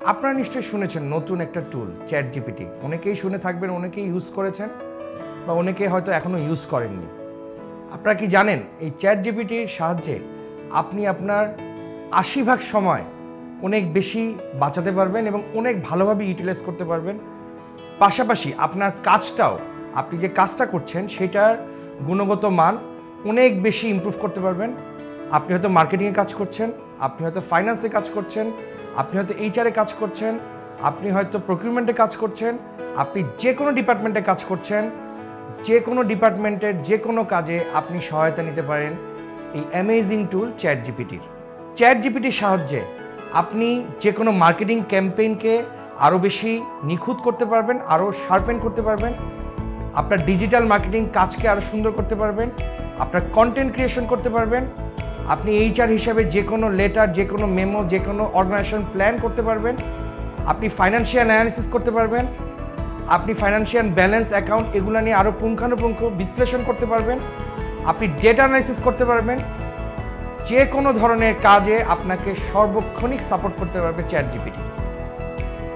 আপনারা নিশ্চয়ই শুনেছেন নতুন একটা টুল ChatGPT। অনেকেই শুনে থাকবেন, অনেকেই ইউজ করেছেন বা অনেকেই হয়তো এখনও ইউজ করেননি। আপনারা কি জানেন এই ChatGPTর সাহায্যে আপনি আপনার ৮০% সময় অনেক বেশি বাঁচাতে পারবেন এবং অনেক ভালোভাবে ইউটিলাইজ করতে পারবেন। পাশাপাশি আপনার কাজটাও, আপনি যে কাজটা করছেন সেটার গুণগত মান অনেক বেশি ইমপ্রুভ করতে পারবেন। আপনি হয়তো মার্কেটিংয়ে কাজ করছেন, আপনি হয়তো ফাইন্যান্সে কাজ করছেন, আপনি হয়তো এইচআরে কাজ করছেন, আপনি হয়তো প্রকিউরমেন্টে কাজ করছেন, আপনি যে কোনো ডিপার্টমেন্টে কাজ করছেন, যে কোনো ডিপার্টমেন্টের যে কোনো কাজে আপনি সহায়তা নিতে পারেন এই অ্যামেজিং টুল ChatGPTর। ChatGPTর সাহায্যে আপনি যে কোনো মার্কেটিং ক্যাম্পেইনকে আরও বেশি নিখুঁত করতে পারবেন, আরও শার্পেন করতে পারবেন, আপনার ডিজিটাল মার্কেটিং কাজকে আরও সুন্দর করতে পারবেন, আপনার কন্টেন্ট ক্রিয়েশন করতে পারবেন, আপনি এইচআর হিসাবে যে কোনো লেটার, যে কোনো মেমো, যে কোনো অর্গানাইজেশন প্ল্যান করতে পারবেন, আপনি ফাইন্যান্সিয়াল অ্যানালিসিস করতে পারবেন, আপনি ফাইন্যান্সিয়াল ব্যালেন্স অ্যাকাউন্ট এগুলো নিয়ে আরও পুঙ্খানুপুঙ্খ বিশ্লেষণ করতে পারবেন, আপনি ডেটা অ্যানালিসিস করতে পারবেন। যে কোনো ধরনের কাজে আপনাকে সর্বক্ষণিক সাপোর্ট করতে পারবে ChatGPT।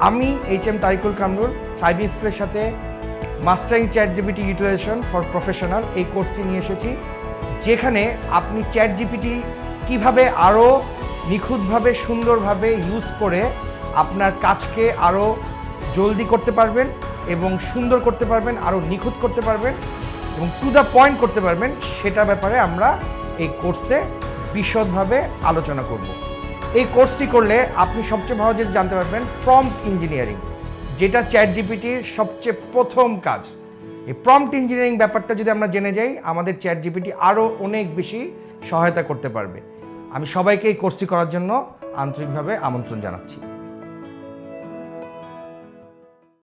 আমি এইচ.এম. তারিকুল কামরুল সাইবি স্কুলের সাথে mastering ChatGPT Utilization for professional এই কোর্সটি নিয়ে এসেছি, যেখানে আপনি ChatGPT কিভাবে আরও নিখুঁতভাবে সুন্দরভাবে ইউজ করে আপনার কাজকে আরও জলদি করতে পারবেন এবং সুন্দর করতে পারবেন, আরও নিখুঁত করতে পারবেন এবং টু দ্য পয়েন্ট করতে পারবেন, সেটা ব্যাপারে আমরা এই কোর্সে বিশদভাবে আলোচনা করব। এই কোর্সটি করলে আপনি সবচেয়ে ভালো যেটা জানতে পারবেন প্রম্পট ইঞ্জিনিয়ারিং, যেটা ChatGPTর সবচেয়ে প্রথম কাজ। এই প্রম্পট ইঞ্জিনিয়ারিং ব্যাপারটা যদি আমরা জেনে যাই, আমাদের ChatGPT আরও অনেক বেশি সহায়তা করতে পারবে। আমি সবাইকে এই কোর্সটি করার জন্য আন্তরিকভাবে আমন্ত্রণ জানাচ্ছি।